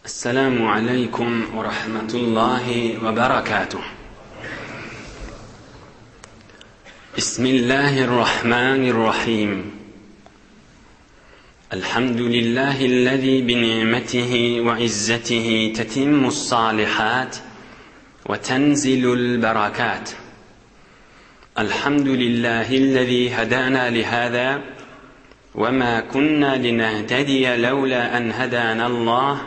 السلام عليكم ورحمة الله وبركاته. بسم الله الرحمن الرحيم. الحمد لله الذي بنعمته وعزته تتم الصالحات وتنزل البركات. الحمد لله الذي هدانا لهذا وما كنا لنهتدي لولا أن هدانا الله،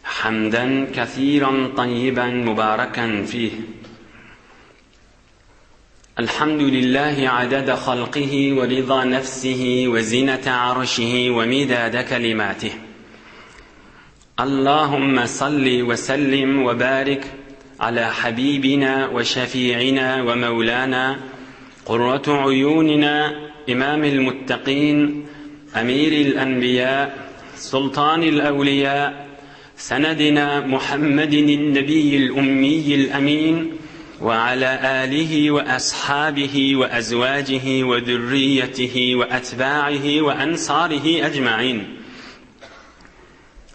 حمدا كثيرا طيبا مباركا فيه. الحمد لله عدد خلقه ورضا نفسه وزنة عرشه ومداد كلماته. اللهم صل وسلم وبارك على حبيبنا وشفيعنا ومولانا قرة عيوننا إمام المتقين أمير الأنبياء سلطان الأولياء سندنا محمد النبي الأمي الأمين، وعلى آله وأصحابه وأزواجه وذريته وأتباعه وأنصاره أجمعين.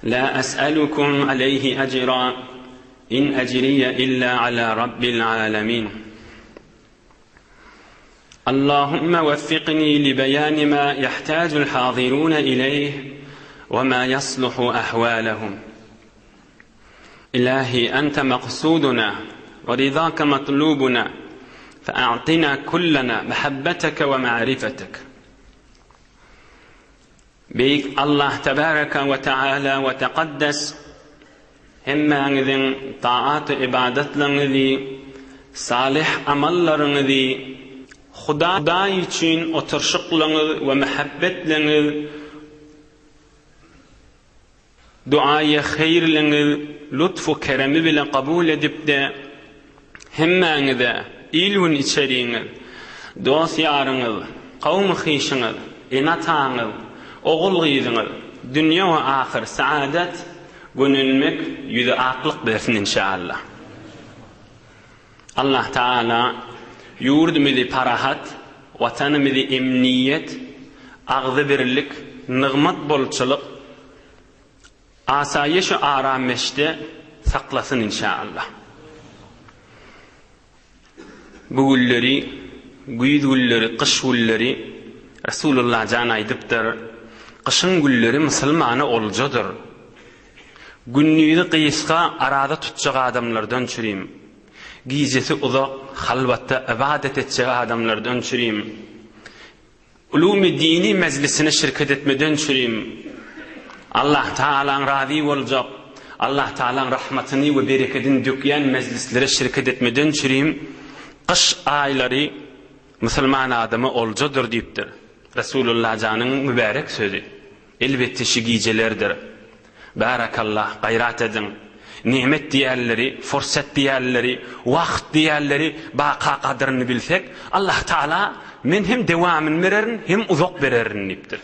لا أسألكم عليه أجرا، إن أجري إلا على رب العالمين. اللهم وفقني لبيان ما يحتاج الحاضرون إليه وما يصلح أحوالهم. إلهي أنت مقصودنا ورضاك مطلوبنا، فأعطنا كلنا محبتك ومعرفتك. بيك الله تبارك وتعالى وتقدس هم أنذن طاعات عبادت لنذي صالح عمل لنذي خدا için oturşuqlığınız ve muhabbetleriniz, duaya hayırlarınız, lütfu keremi bile kabul edip de hemmenize ilhun içeriğiniz, dost yarınız, kavm hişiniz, inatağınız, oğul gıydınız, dünya ve ahir saadet gönülmek yüzü aklık versin inşallah. Allah Teala yurdumuzu parahat, vatanımızı emniyet, ağzı birlik, nığmat bolçuluk, asayiş-i arameşte saklasın inşallah. Bu gülleri, güyd gülleri, kış gülleri Resulullah can aydıptır. Kışın gülleri Müslümanı olcadır. Günlüğü kıyısqa arada tutacak adamlardan çüreyim. Gizesi uzak, halvatta ibadet edecek adamlardan çüreyim. Ulûm-i dini meclisine şirket etmeden çüreyim. Allah Teala'nın razı olacak, Allah Teala'nın rahmetini ve bereketini döküyen meclislere şirket etmeden çüreyim. Kış ayları Müslüman adamı olcadır deyiptir. Resulullah canın mübarek sözü. Elbette şu gecelerdir. Barakallah, gayret edin. Nimet diyerleri, fırsat diyerleri, vakt diyerleri, baka kadrını bilsek, Allah Teala men hem devamını vererin hem uzak vererin deyiptir.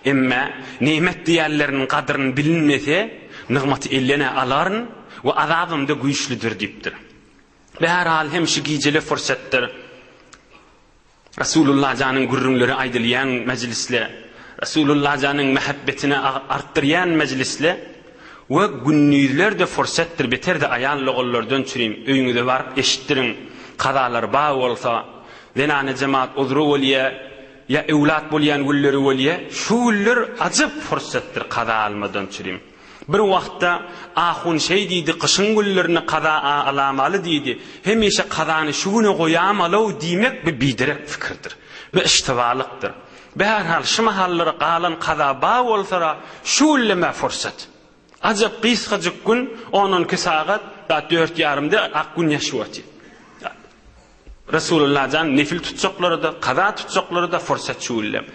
Ama nimet diyerlerinin kadrını bilinmese, nığmatı eline aların ve azabım da güçlüdür deyiptir. Ve herhal hem şu geceli fırsattır. Resulullah canın gurrunları aydılayan meclisle, Resulullah canın muhabbetini arttırayan meclisle ve günnüzler de fırsattır. Beter de ayarlı oğullardan çüreyim. Öyünüze varıp eşittirin. Kazalar bağ olsa, zenane cemaat uzru oliye, ya evlat bolayan gülleri oliye, şu güller acıp fırsattır kaza almadan çüreyim. Bir vaqtda ahun şey deydi, kışın güllerini kaza alamalı deydi. Hemişe kazanı şunu koyamalı demek bir biderek fikirdir. Ve iştivalıktır. Ve herhal şu mahalları kalan kaza bağ olsa şu gülleme fırsat. Acaba kıyıscık gün, 10-12 saat, da 4,5'da ak gün yaşıyordu. Resulullah can nefil tutacakları da, kaza tutacakları da fırsat şu güllem.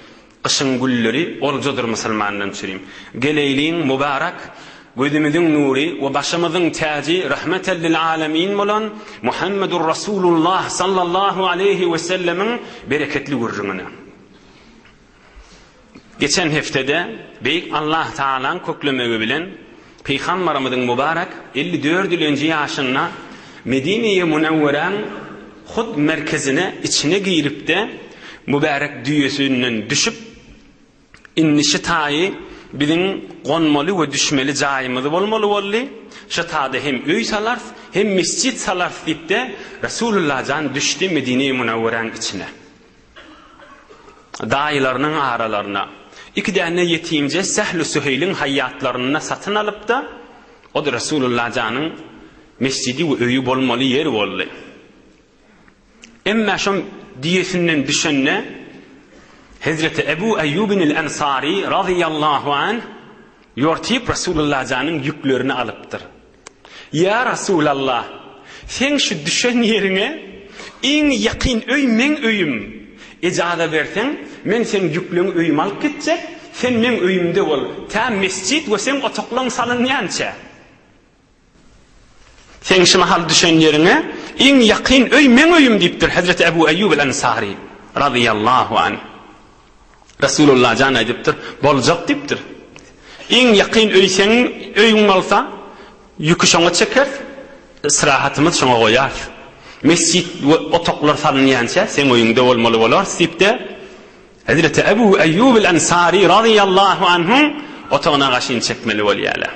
Kışın gülleri olcadır Müslümandan çüreyim. Geleyliğin mübarek, gözümüzün nuri ve başımızın tacı, rahmeten lil alemin olan Muhammedur Resulullah sallallahu aleyhi ve sellemin bereketli gurrunu. Geçen haftede beyik Allah Teala'nın köklemeği bilen Peygamberimizin mübarek 54 yıl önce yaşına Medine-i Münevvere'nin hud merkezine içine girip de mübarek düğüsünden düşüp innişi tayi bizim gonmaly we düşmeli jaýymyz bolmaly bolly. Şu taýda hem öý salar, hem mescit salar diýipde Rasulullah jan düşdi Medine-i Munawwaraň içine. Daýylarynyň aralaryna. İki däne yetimje Sahl-ü Süheyl'in hayatlaryna satyn alypda, o da Rasulullah janyň mescidi we öýü bolmaly yer boldy. Emma şom diýesinden düşenne Hazreti Ebu Eyyubin el-Ensari radıyallahu anh yortip Rasulullah janyň yüklerini alypdyr. Ya Rasulallah, sen şu düşen yerine iň ýakyn öý men öýüm. Ejada bersen, men sen yüklerini öýüm alyp gitjek, sen men öýümde bol. Ta mescit we sen otoklaň salynýança. Sen şu mahal düşen yerine iň ýakyn öý men öýüm diýipdir Hazreti Ebu Eyyub el-Ensari radıyallahu anh. Rasulullah jan aýdypdyr, boljak diýipdir. Iň ýakyn öý seň öýüň bolsa, ýükü şoňa çeker, istirahatymyz şoňa goýar. Mescit we otoklar salynýança sen öýüňde bolmaly bolar diýipde Hazreti Ebu Eyyub el-Ensari radıyallahu anhu otogyna gaşyn çekmeli bolýarlar.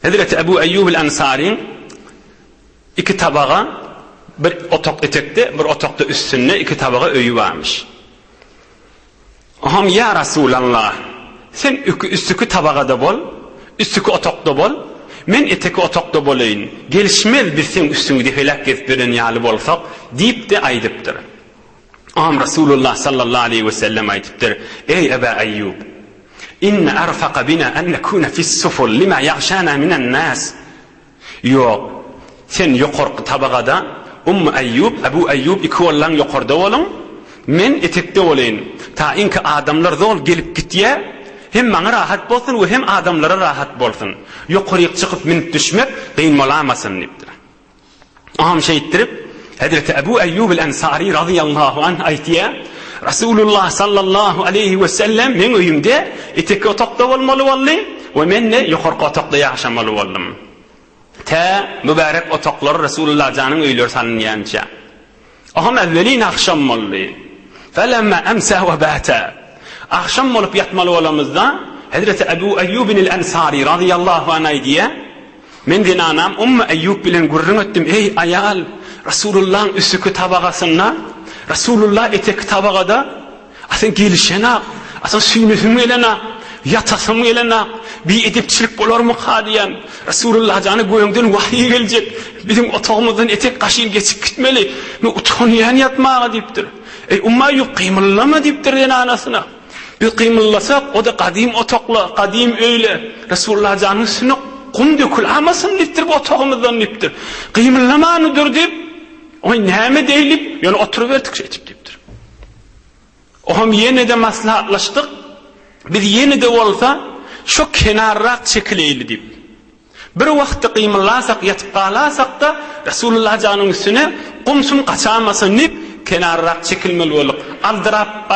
Hazreti Ebu Eyyub el-Ensari iki tabaga bir otok etekde, bir otokda üstünde iki tabaga öýü varmış. Aham ya Rasulallah, sen üstüki tabagada bol, üstüki otokda bol, men eteki otokda bolayın. Gelişmez bir sen üstüngde helak etdiren ýaly bolsak, diýip de aýdypdyr. Aham Rasulullah sallallahu aleyhi ve sellem aýdypdyr: "Ey Ebu Eyyub, inna arfaqa bina an nakuna fi's-suful lima yaghshana minan nas." Yok, sen ýokarky tabagada Eyyub, Ebu Eyyub iki bollan ýokarda bolun. Men etekde bolayın. Ta inki adamlar zol gelip gitýär, hem maňa rahat bolsun we hem adamlara rahat bolsun. Ýokaryk çykyp minip düşmek beýin bolamasyn diýipdir. Aham şeýitdirip Hazreti Ebu Eyyub el-Ensari radıyallahu anh aýtýar, Rasulullah sallallahu aleyhi ve sellem men öýümde eteki otokda bolmaly boldy we men ne ýokarky otokda ýaşamaly boldum. Ta mübarek otoklar Rasulullah janyň öýleri salynýança. Aham evvelin akşam boldy. Felemma amsa ve bata. Akşam bolup yatmaly bolamyzda Hazreti Ebu Eyyub el-Ensari radıyallahu anh aýdýar, men dinanam Eyyub bilen gurrun etdim, ey ayal, Rasulullah'ın üstüki tabagasyna, Rasulullah etek tabagada, asan gelişena, asan süýnüsüm gelena, yatasym gelena, bir edipçilik bolarmy hadiyan, Rasulullah jany göýüňden wahy geljek, bizim otogymyzdan etek gaşyň geçip gitmeli, men utanýan yatmaga diýipdir. Ey Eyyub qymyllama diýipdir anasyna. Bir qymyllasak, o da qadim otokla, qadim öýle, Rasulullah janyň üstüne qum dökülamasyn diýipdir, bu otogymyzdan diýipdir. Qymyllamanydyr diýip, oy näme diýilip, ýöne oturuverdik diýipdir. Oham ýene de maslahatlaşdyk. Biz ýene de bolsa, şu kenarrak çekileyli diýip. Bir wagtda qymyllasak, ýatyp galasak da Rasulullah janyň üstüne qumsun gaçamasyn diýip kenarrak çekilmeli bolduk. Aldırap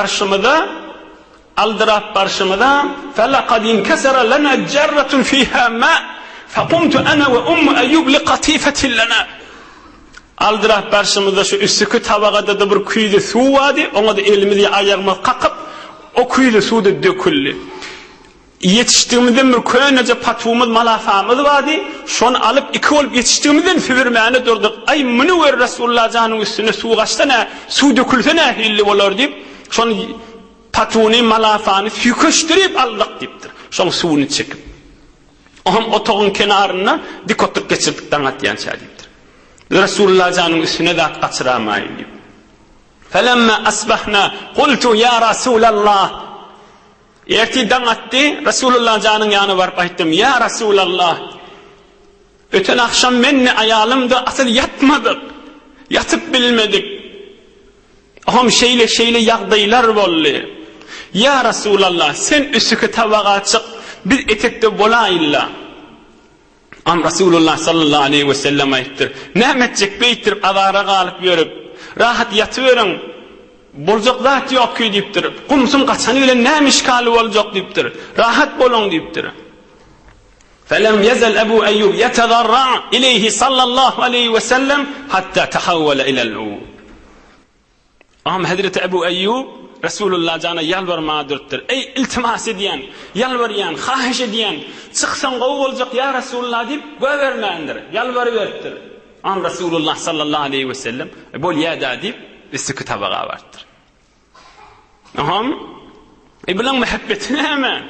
barşymyda falaqad inkasara lana jarratun fiha ma faqumtu ana ve Eyyub li qatifatin lana. Aldırap barşymyda şu üstüki tabagada da bir küýde suw wadi, oňa da elimizi aýarma qakyp o küýde suwda döküldi. Yetiştiğimizden bir köynece patumuz, malafamız wadi, şonu alıp iki bolup yetiştiğimizden süwürmäne durduk. Ay mını ver Rasulullah janyň üstüne suw gaçsana, suw dökülsene hilli bolar diýip, şonu patuni malafany süýkeşdirip aldyk diýipdir. Şoň suwuny çekip. Oham otogyň kenaryna dik oturup geçirdikden atýança diýipdir. Rasulullah janyň üstüne zat gaçyramaýyn diýip. Felemma asbahna qultu ya Rasulallah. Ertiden attı, Rasulullah janyň ýanyna barıp aýtdym, ya Rasulallah. Öten akşam menni ayalımda asıl yatmadık. Yatıp bilmedik. Aham şeyle ýagdaýlar boldy. Ya Rasulallah, sen üstüki tabaga çık, biz etekde bolayla. Am Rasulullah sallallahu aleyhi ve sellem aýtdyr, nämetjek beýtirip awara galyp ýörüp, rahat ýatyberin. Boljak zat ýok ki diýipdir. Qumsun gaçany bilen näme işgali boljak diýipdir. Rahat bolun diýipdir. Felem yazal Ebu Eyyub yatadarra ileyhi sallallahu aleyhi ve sellem hatta tahawwala ila al-ud. Am Hazreti Ebu Eyyub Resulullah jana yalvarmadyrypdyr. Ey iltimas edýän, yalvarýan, haýyş edýän, çyksaň gowy boljak ya Resulullah diýip göbermändir. Yalvaryp beripdir. An Resulullah sallallahu aleyhi ve sellem bol ýa-da diýip isiki tabaga bardyr. Aham bilen muhabbetini hemen.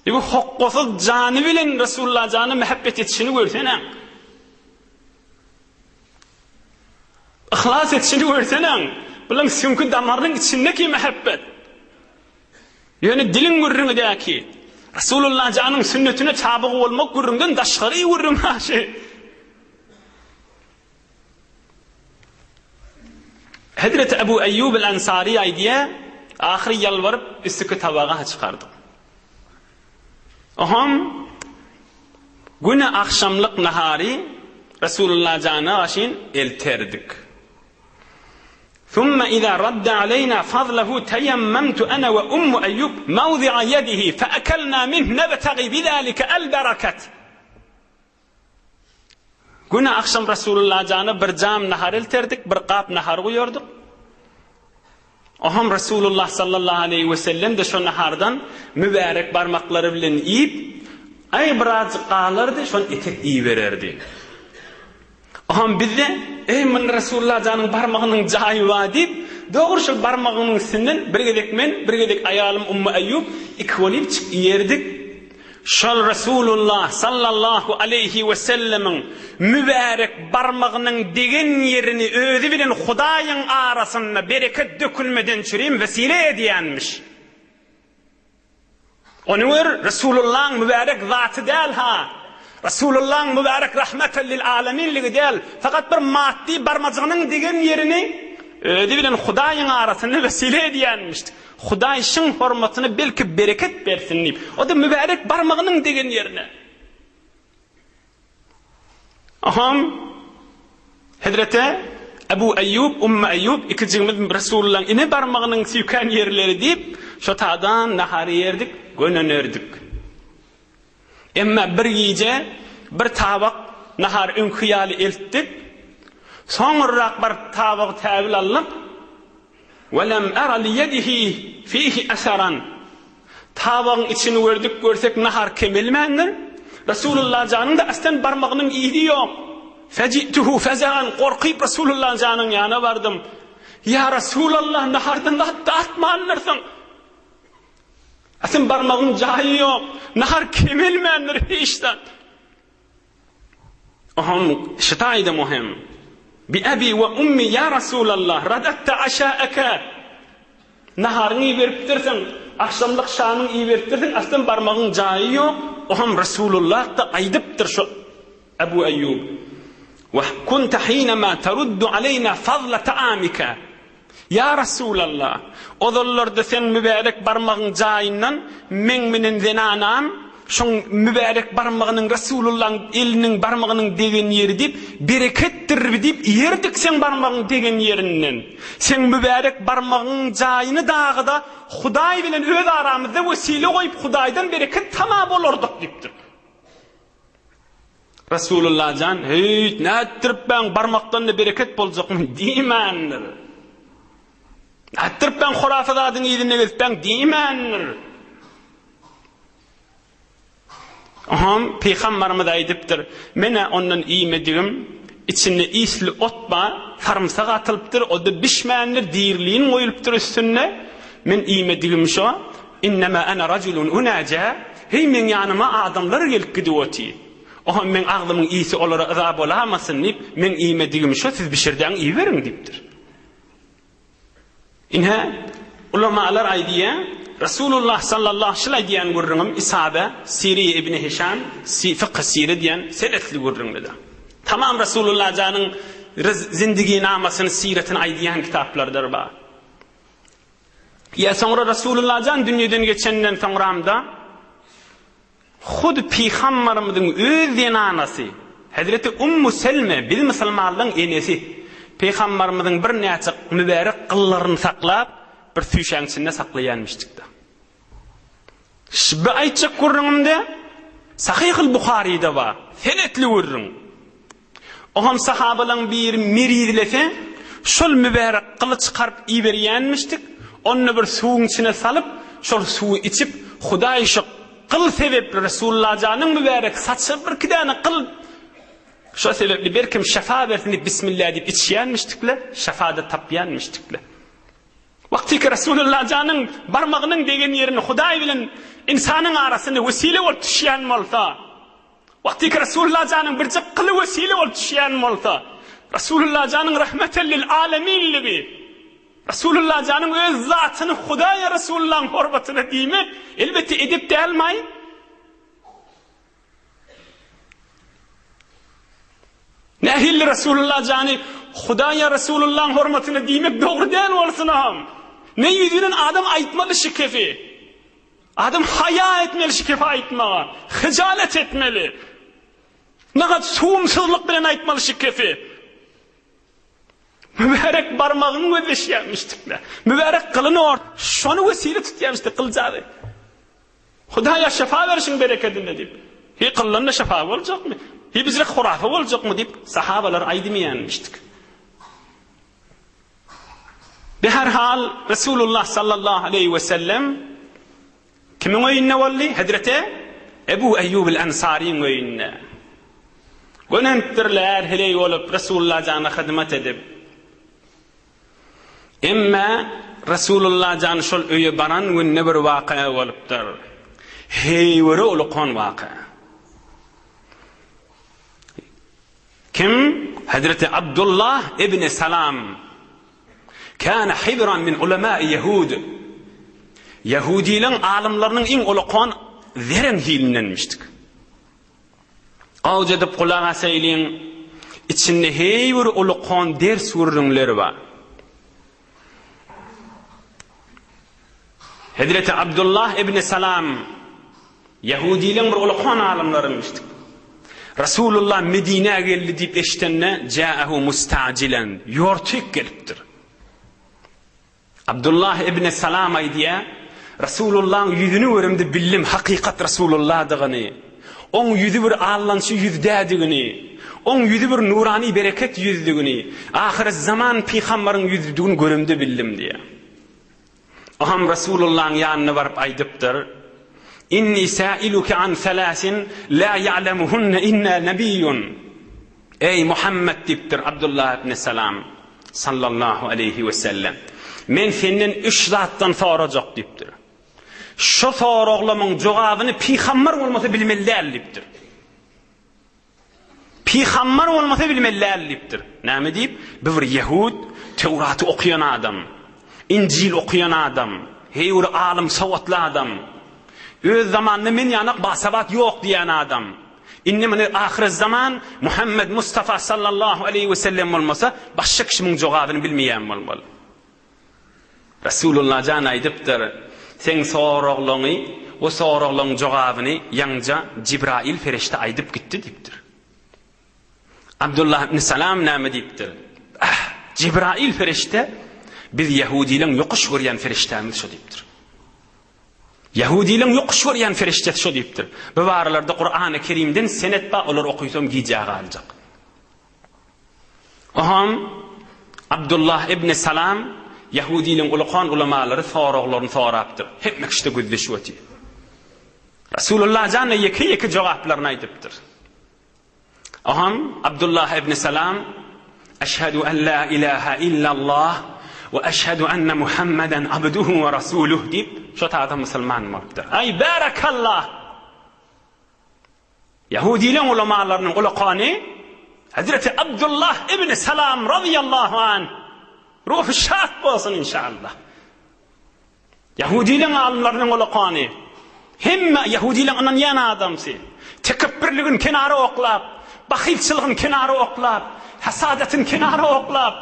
Bu hokkosyz jany bilen Resulullah jany muhabbet etişini görseň, ihlas etişini görseň, bilen sünkü damarlyň içindeki muhabbet. Ýöne dilin gürrüňdäki Resulullah janyň sünnetine taby bolmak gürrüňden daşgary gürrüň haşy. Hazreti Ebu Eyyub el-Ansari aýdýa, ahir yalvaryp isiki tabaga çykardy. Aham güne akşamlyk nahari Resulullah jana aşyn elterdik. ثم إذا رد علينا فضله تيممت أنا وأم أيوب موضع يده فأكلنا منه نبتغي بذلك البركة. Güne akşam Resulullah jana bir jam nahar elterdik, bir qap nahar goýardyk. Aham Resulullah sallallahu aleyhi ve sellem de şu nahardan mübarek barmaklary bilen iyip, ay biraz qalardy, şon etek iýip bererdi. Aham bizde ey men Resulullah janyň barmagynyň jaýy wa diýip, dogry şu barmagynyň üstünden bir gedek men, bir gedek aýalym Ummu Ayyub ikvolip çykyp ýerdik. Şol Resulullah sallallahu aleyhi ve sellemin mübarek barmagynyň degen ýerini özü bilen Hudaýyň arasyna bereket dökülmeden çürem vesile edýänmiş. Onu wer Resulullah'ın mübarek zatı däl ha. Resulullah'ın mübarek rahmeten lil alaminligi däl. Fakat bir maddi barmagynyň degen ýerini özü bilen Hudaýyň arasyna vesile edýänmiş. Hudaý şyn hormatyny belki bereket bersin diýip. O da mübarek barmagynyň degen ýerine. Aham Hazreti Ebu Eyyub, Ummu Ayyub iki jigimiz Resulullah'ın ine barmagynyň süýken ýerleri diýip, şo tadan nahary ýerdik, gönenerdik. Emma bir gece bir tabak nahar ünkiýaly eltdik. Soňrak bir tabak täbil alyp وَلَمْ أَرَ لِيَدِهِ فِيهِ أَسَرًا Tabagyň içini gördük, görsek nahar kemelmändir. Resulullah janyň da aslan barmagynyň iýdi ýok. Fajituhu fazan qorkyp Resulullah janyň ýanyna bardym. Ya Resulullah nahardan da atmanlyrsyň. Aslan barmagyň jaýy ýok. Nahar kemelmändir hiçden. Aham şitaýdy muhim. Bi-abi ve ummi ya Resulallah radatta aşa'aka. Naharyny beripdirsiň, akşamlyk şanyny beripdirsiň, aslan barmagyň jaýy ýok. Oham Resulullah da aýdypdyr şu Ebu Eyyub. Wa kunta hinama taruddu aleyna fadla ta'amika. Ya Resulallah, odollarda sen mübarek barmagyň jaýyndan men menen zenanam şoň mübarek barmagynyň Resulullah'ın eliniň barmagynyň degen ýeri diýip bereketdir diýip ýerdik sen barmagyň degen ýerinden. Sen mübarek barmagyň jaýyny dagda Hudaý bilen öz aramyzda wesile goýup Hudaýdan bereket tamam bolardyk diýipdir. Resulullah jan hey nätirip ben barmakdan da bereket boljakmy diýmändir. Nätirip ben hurafatyň ýerine gelip ben diýmändir. Aham Peygamberimiz aýdypdyr. Mene ondan iýmedigim içinde isli otma sarımsak atylypdyr. O da bişmändir, diýirliğin goýulypdyr üstüne. Men iýmedigim şo. Innema ana rajulun unaja. Hey men ýanyma adamlar gelip gidýäti. Aham men agdymyň isi olara azap bolamasyn diýip men iýmedigim şo, siz bişirden iýberin diýipdir. Inha ulamalar aýdýa Resulullah sallallahu aleyhi ve sellem gurrungum İsabe, Siri ibn Hişam, Fiqh Siri diyen senetli gurrungda. Tamam Resulullah janyň zindigi namasyny, siretini aýdýan kitaplardyr ba. Ya sonra Resulullah jan dünýeden geçenden soňramda hud Peygamberimizin öz anasy Hazreti Ummu Selme bil musulmanlygyň enesi Peygamberimizin bir näçe mübarek gyllaryny saklap bir süýşäňçinde saklaýanmışdykda. Şibe aýtjak gurrungumda Sahih-ul Buhari'de var. Senetli gurrung. Oham sahabalan bir miridilese şol mübarek kılıç çıkarıp iberýänmişdik. Onu bir suwun içine salyp, şol suwu içip, Hudaý şu kıl sebepli Resulullah janyň mübarek saçy bir kidany kıl. Şu sebepli bir kim şefa bersin bismillah diýip içýänmişdikler, şefada tapýanmışdikler. Wagtyky Resulullah janyň barmagynyň degen ýerini Hudaý bilen insanyň arasyny wesile bolup düşýän bolsa, wagtyky Resulullah janyň bir jyk kıly wesile bolup düşýän bolsa, Resulullah janyň rahmeten lil alaminligi, Resulullah janyň öz zatyny Hudaýa Resulullah'ın hormatyna diýmek elbetde edip dälmay. Nähilli Resulullah jany Hudaýa Resulullah'ın hormatyna diýmek dogry däl bolsunam. Ne ýüzünden adam aýtmaly şikefi. Adam haya etmeli şikefi aýtmaga, hijalet etmeli. Nagat suwumsuzlyk bilen aýtmaly şikefi. Mübarek barmagyny gözleşýärmişdikler. Mübarek kılıny şonu wesile tutýarmışdy kıljagy. Hudaýa şefa berşiň bereketinde diýip. He kıllarynda şefa boljakmy? He bizle hurafa boljakmy diýip sahabalar aýdymýanmışdyk. Her hal Resulullah sallallahu aleyhi ve sellem kimin öýünde boldy? Hazreti Ebu Eyyub el-Ensariň öýünde. Gönentirler heley bolup Resulullah janyna hyzmat edip. Emma Resulullah jany şol öýe baran günne bir waka bolupdyr. Heýwere ulukon waka. Kim? Hazreti Abdullah ibn Salam. Kana hibran min ulama'i Yahud. Yahudilerin alimlerinin en ulukon veren hilinenmişdik. Qawj edip kulak asaýlyň, içinde heýwere ulukon ders wurunları var. Hazreti Abdullah ibn Salam Yahudilerin bir ulukon alimleriymişdik. Resulullah Medine'ye geldi deyip eşitenne ja'ahu mustacilen yortuk gelipdir. Abdullah ibn Salam aydiya Resulullah'ın yüzünü görümde billim hakikat Resulullah dığını. On yüzü bir ağlanışı yüzdädigini, on yüzü bir nurani bereket yüzdügini, ahiret zaman peygamberin yüzdügini görümde bildim diye. Aham Resulullah'ın yanına varıp aydıptır. İnni sailuke an thalasin la ya'lemuhunne inna nebiyyun. Ey Muhammed diptir Abdullah ibn Salam sallallahu aleyhi ve sellem. Men senden 3 zatdan sorajak diptir. Şu soraglamyň jogabyny peygamber bolmasa bilmelär diptir. Peygamber bolmasa bilmelär diptir. Näme diýip? Bir Yahud Tewraty okuyan adam, İncil okuyan adam, heýwir alim sawatly adam. Öz zamanında men ýanyk basabat ýok diýen adam. İnnemini ahir zaman Muhammed Mustafa sallallahu aleyhi ve sellem bolmasa başga kişimiň jogabyny bilmeýän bolmaly. Resulullah jan aýdypdyr. Sen soraglaňy, o soraglaň jogabyny ýanca Jibrail ferişte aýdyp gitdi diýipdir. Abdullah ibn Salam näme diýipdir? Jibrail ferişte biz Yahudileň ýokuş görýän feriştämiz şo diýipdir. Yahudileň ýokuş görýän ferişte şo diýipdir. Bu waralarda Qur'an-ı Kerimden senetba olar okuýsam giýjäge aljak. Aham Abdullah ibn Salam Yahudileň ulukhan ulamalary soraglaryny sorapdyr. Hep mekşide gözleşip öti. Resulullah janyna ýeki jogaplaryny aýdypdyr. Aham Abdullah ibn Salam eşhedü en la ilaha illallah ve eşhedü enne Muhammeden abduhu ve rasuluh diýip şo taýda musulman bolupdyr. Ay barakallah. Yahudileň ulamalarynyň ulukhany Hazreti Abdullah ibn Salam radıyallahu anh ruhu şad bolsun inşallah. Yahudileň alimlarynyň ulukhany hemme Yahudileň anan ýana adamsy. Tekebbürligin kenara oklap, bahilçiliğin kenara oklap, hasadetin kenara oklap,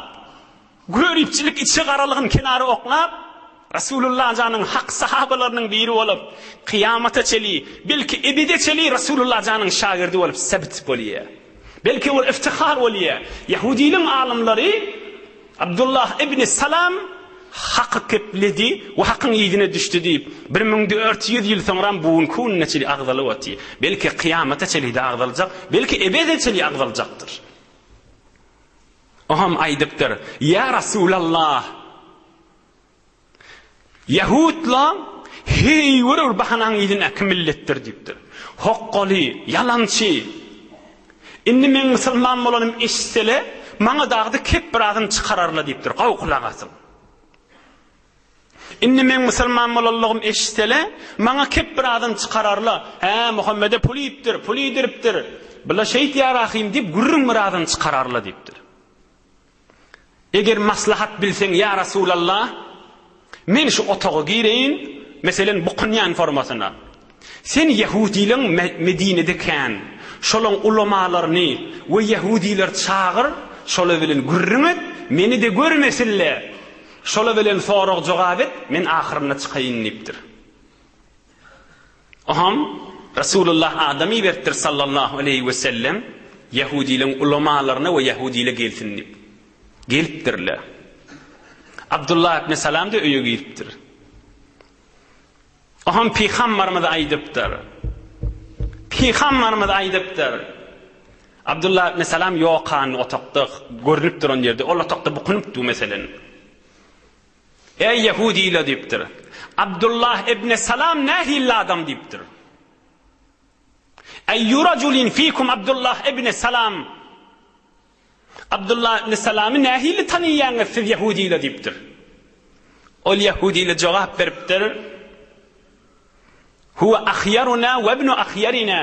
görüpçilik içi garalygyň kenara oklap, Resulullah janyň hak sahabalarynyň biri bolup, kıyamata çeli, belki ebede çeli Resulullah janyň şagirdi bolup sabit bolýar. Belki ol iftihar bolýar. Yahudileň alimlary Abdullah ibn Salam hakkı kepledi ve hakkın iyidine düştü deyip 1400 yıl sonra buğunkun neçeli ağdalı vati. Belki kıyamete çeli de ağdalacak, belki ebede çeli ağdalacaktır. Oham aydıptır. Ya Resulallah Yahudlar hey vurur bahanan idin akim millettir deyipdir. Hoqqali, yalançı. Indi men musulman bolanım eşitsele, maňa dagdy kep bir adam çıkararlar deyipdir. Gaw kulak asın. Indi men musulman bolanlygym eşitsele, maňa kep bir adam çıkararlar. He, Muhammede puli diripdir. Bula şeýit ýarahym diýip gurrun bir adam çıkararlar deyipdir. Eger maslahat bilseň ya Rasulallah, men şu otağa gireyin, meselen bu qynyan formasyna. Sen Yahudileň Medine'deken, şolaň ulamalaryny we Yahudiler çağır, şola bilen gurrun et, meni de görmesinler. Şola bilen sorag jogap et, men ahyryna çykaýyn diýipdir. Aham Rasulullah adamy berdir sallallahu aleyhi ve sellem Yahudileň ulamalaryna we Yahudiler gelsin diýip. Gelipdirler. Abdullah ibn Salam da öýe giripdir. Aham Peygamberimiz aýdypdyr. Abdullah ibn Salam ýokan otaqda görünip duran ýerde, ol otaqda bukunypdy meselen. Ey Yahudiler diýipdir. Abdullah ibn Salam nähil adam diýipdir. Ey rajulin fikum Abdullah ibn Salam. Abdullah ibn Salam'ı nähil tanıýaňyz siz Yahudiler diýipdir. Ol Yahudiler jogap beripdir. Huwa akhyaruna wa ibn akhyarina.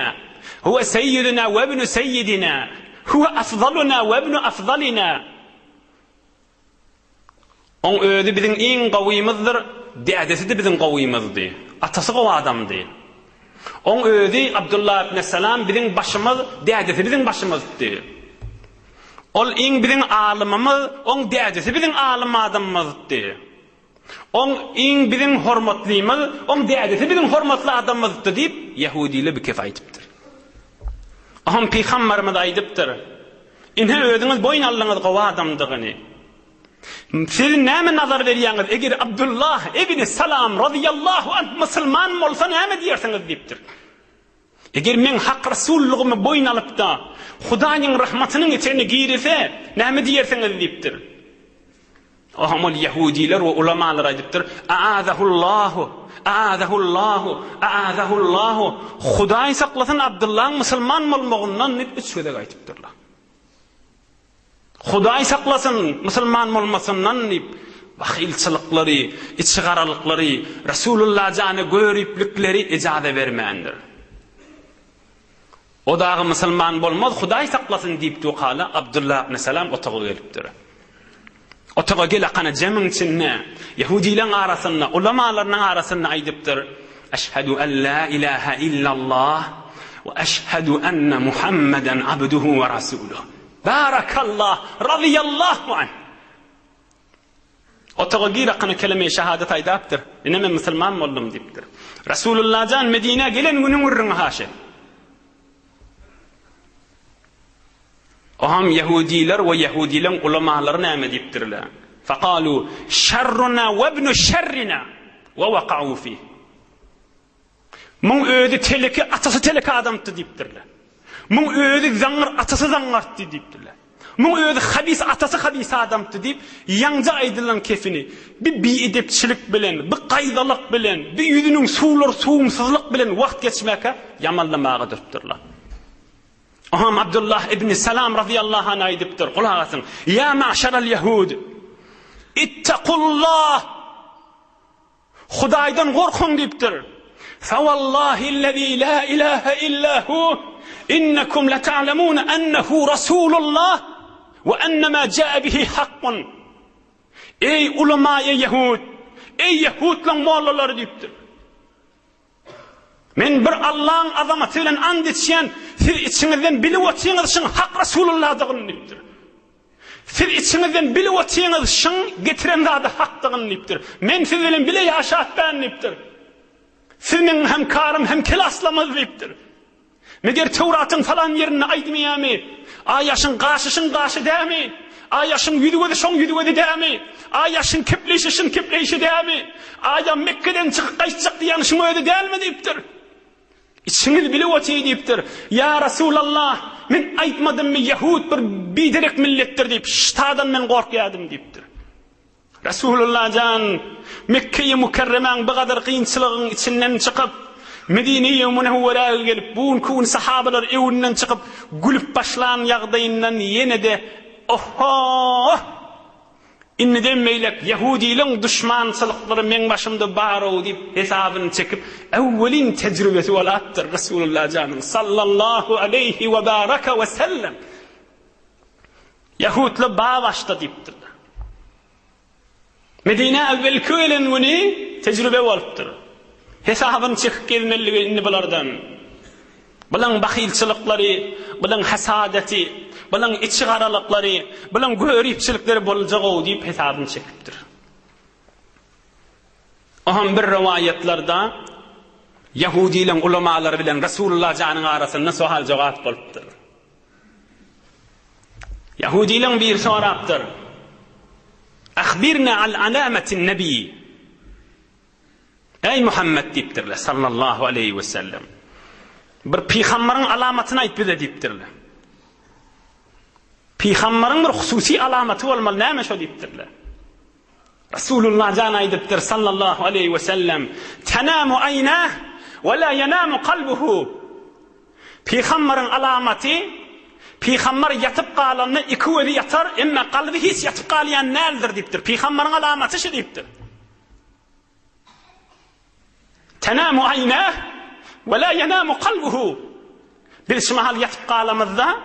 Huwa sayyiduna wa ibn sayyidina. Huwa afdaluna wa ibn afdalina. On öýdi biziň iň gowymyzdyr, dädesi de biziň gowymyzdy. Atasy gowy adamdy. On öýdi Abdullah ibn Salam biziň başymyz, dädesi biziň başymyzdy. Ol iň biziň alymymyz, on dädesi biziň alym adamymyzdy. On iň biziň hormatlymyz, on dädesi biziň hormatly adamymyzdy diýip Yahudiler bir kef aýdypdyr. Aham Peygamberimiz aýdypdyr. Inhe öýdüňiz boyun allyňyz gowy adamdygyny. Siz näme nazar berýäňiz? Eger Abdullah ibn Salam radiyallahu anh musulman bolsa näme diýersiňiz diýipdir. Eger men hak rasullygymy boyun alypda Hudaýyň rahmatynyň içine girirse näme diýersiňiz diýipdir. Ahmal Yahudiler we ulamalar aýdypdyr. Aazahullahu. Hudaý saklasyn Abdullah musulman bolmagyndan nip üçgede aýdypdyrlar. Hudaý saklasyn musulman bolmasyndan nip bahilçylyklary, içgaralyklary, Rasulullah jany görüplikleri ijada bermändir. O dağı musulman bolmaz, Hudaý saklasyn diýipdi hala Abdullah ibn Salam otağa gelipdir. Otağa gelakana jemiň içinde Yahudileň arasynda, ulamalaryň arasynda aýdypdyr. Eşhedü en la ilaha illallah ve eşhedü enne Muhammeden abduhu ve rasuluh. Barakallah radiyallahu anh. Otağa gelakana kelime-i şehadet aýdypdyr. Men musulman boldum diýipdir. Rasulullah jan Medine gelen günüň urrun haşe. Aham Yahudiler ve Yahudileň ulamalaryny näme diýipdirler? Faqalu şerruna ve ibn şerrina ve waqa'u fihi. Mun öýdi teleki atasy teleki adamdy diýipdirler. Mun öýdi zaňyr atasy zaňartdy diýipdirler. Mun öýdi habis atasy habis adamdy diýip ýaňja aýdylan kefini bir biedepçilik bilen, bir gaýdalyk bilen, bir ýüzüniň suwumsuzlyk bilen wagt geçmäke ýamanlamaga durupdyrlar. Aham Abdullah ibn Salam radiyallahu anh aýdypdyr. Kulak asyn. Ya ma'şaral yahud. İttaqullah. Hudaýdan gorkun diýipdir. Fa wallahi'llazi la ilaha illa hu innakum la ta'lamuna annahu rasulullah ve annama jaa bihi haqqun. Ey ulama-i Yahud, ey Yahudlaň mollary diýipdir. Men bir Allah'ın azamaty bilen and etýän, siz içiňizden bilip otýaňyz şuň hak Rasulullah-dygyny diýipdir. Siz içiňizden bilip otýaňyz şuň getiren zady hakdygyny diýipdir. Men siz bilen bile ýaşatdan diýipdir. Siz men hem karym hem kelaslamyz diýipdir. Meger Tewratyň falan ýerine aýdmaýamy? Aýaşyň gaşyşyň gaşy dämi? Aýaşyň ýüdügede şoň ýüdügede dämi? Aýaşyň kepleşişiň kepleşi dämi? Aýa Mekke'den çykyp gaýtjak diýen şuň öýde dälmi diýipdir. İçiniz bilip otýy diýipdir. Ya Rasulallah, men aýtmadymmy Yahud bir biderek milletdir diýip, şitadan men gorkýadym diýipdir. Resulullah can Mekke-i Mukarremen bu kadar kıyınçılığın içinden çıkıp Medine-i Münevvere'ye gelip bu kun sahabeler evinden çıkıp gülüp başlayan yağdayından yine de oho inni demeylek Yahudilerin düşmançılıkları men başımda bar o deyip hesabını çekip evvelin tecrübesi olattır Resulullah canım sallallahu aleyhi ve baraka ve sellem Yahudla bağ başta deyiptir. Medine evvel köylen bunu tecrübe oluptur. Hesabını çekip gelmeli bulardan. Bulan bakilçılıkları, bulan hasadeti, bulan içgaralıkları, bulan görüpçülükleri bolacak o deyip hesabını çekiptir. Oham bir rivayetlerde Yahudi ile ulemalar bilen Resulullah canın arasında sual cevap boluptur. Yahudi ile bir soraptır. Akhbirna al alametin nebi. Ey Muhammed deyiptirler sallallahu aleyhi ve sellem. Bir peygamberin alamatını ayt bize deyiptirler. Peygamberin bir hususi alamati olmalı näme şo deyiptirler. Resulullah can aytiptir sallallahu aleyhi ve sellem tenamu aynah ve la yenamu kalbuhu. Peygamberin alamati Peygamber yatıp kalanını iki öyle yatar ama kalbi hiç yatıp kalayan neldir deyiptir. Peygamberin alamati şu deyiptir. Tenamu aynah ve la yenamu kalbuhu. Bilişmahal yatıp kalamızda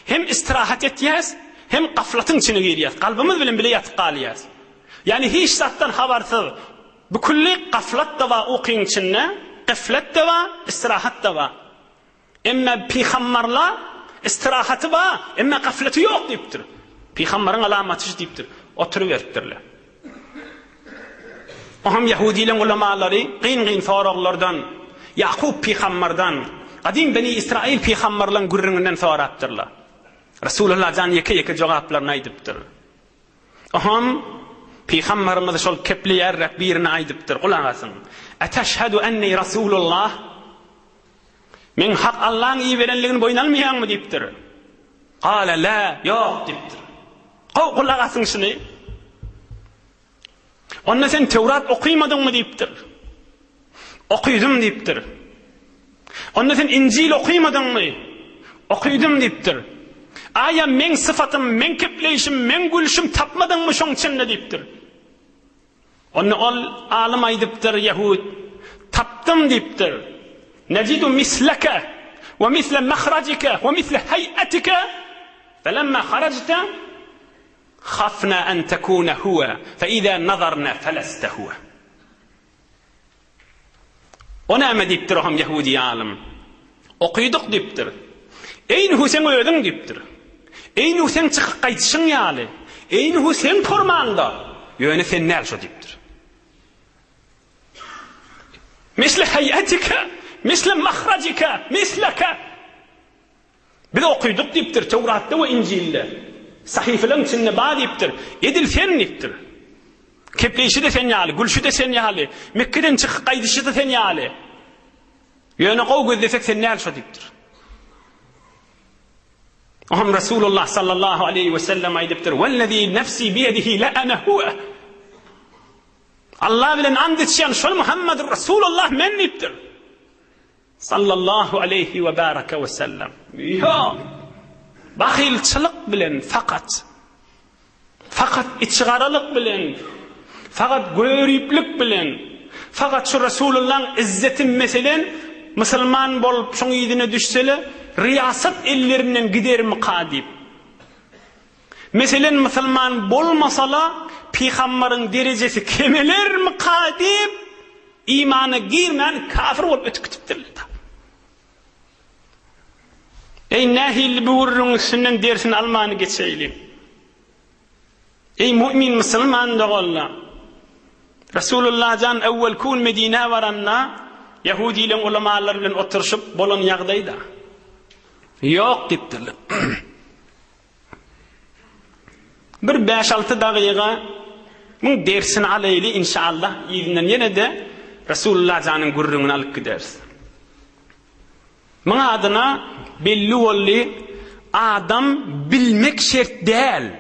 hem istirahat etiyaz hem gaflatın içine giriyaz. Kalbimiz bile yatıp kalıyaz. Yani hiç zattan habersız. Bu kulli gaflat da var okuyun içinde. Gaflat da var, istirahat da var. Ama peygamberler istirahatı var, ama gafleti yok deyiptir. Peygamberin alamatı deyiptir. Oturuveriptirler. Oham Yahudilerin ulemaları qıyın soraqlardan, Yaqub peygamberden, qadim Bani İsrail peygamberlerin gurrundan soraptırlar. Resulullah can yeke cevaplarını aytıptır. Oham peygamberimiz şol kepleyerek birini aytıptır. Qulağasın. Eteşhedü enni Resulullah. Men hak Allah'ın iyi verenliğini boynalmayan mı deyiptir. Qala la, yok deyiptir. Qulağasın şunu. Onunla sen Tevrat okuymadın mı deyiptir. Okuydum deyiptir. Onunla sen İncil okuymadın mı? Okuydum deyiptir. Aya men sıfatım, men kepleyişim, men gülüşüm tapmadın mı şon içinde deyiptir. Onunla ol alim aydıptır Yahud. Taptım deyiptir. Necidu misleke ve misle mahracike ve misle hayatike felemma haracta خافنا أن تكون هو فإذا نظرنا فلست هو. Ona mı deyiptir oham Yahudi alim? Okuyduk deyiptir. Eyni sen öldün deyiptir. Eyni sen çıkıp kaytışın yali. Eyni sen tormanda. Yöne sen nel şu deyiptir. Misle hayatike, misle mahracike, misleke. Bir de okuyduk deyiptir Tevrat'ta ve İncil'de. Sahifelerin içinde bağ deyiptir. Edil sen deyiptir. Kepleyişi de sen yali, gülüşü de sen yali, Mekke'den çıkıp kaydışı da sen yali. Yöne kov gözlesek sen nel şu deyiptir. Oham Resulullah sallallahu aleyhi ve sellem aydıptır. Vellezî nefsi biyedihi la ana huve. Allah bilen and etşen şol Muhammedur Resulullah men deyiptir. Sallallahu aleyhi ve baraka ve sellem. Ya bakilçılık bilen fakat içgaralık bilen, fakat görüplük bilen, fakat şu Resulullah'ın izzetin meselen Müslüman bolup şoň ýydyna düşsele riyasat ellerinden gider mi kadip. Meselen Müslüman bolmasala peygamberin derecesi kemeler mi kadip, imana girmeyen kafir bolup ötüküpdirler. Ey nahil buurun üstünden dersini almanı geçelim. Ey mümin Müslüman doğalla. Resulullah can evvel kun Medine varanna Yahudi ile ulemalar bilen oturuşup bolon yağdayda. Yok deyipdirler. Bir 5-6 daqiqa bu dersini alayli inşallah ýygynden yine de Resulullah canın gurrundan alyp gideriz. Mana adına belli bolly adam bilmek şert değil.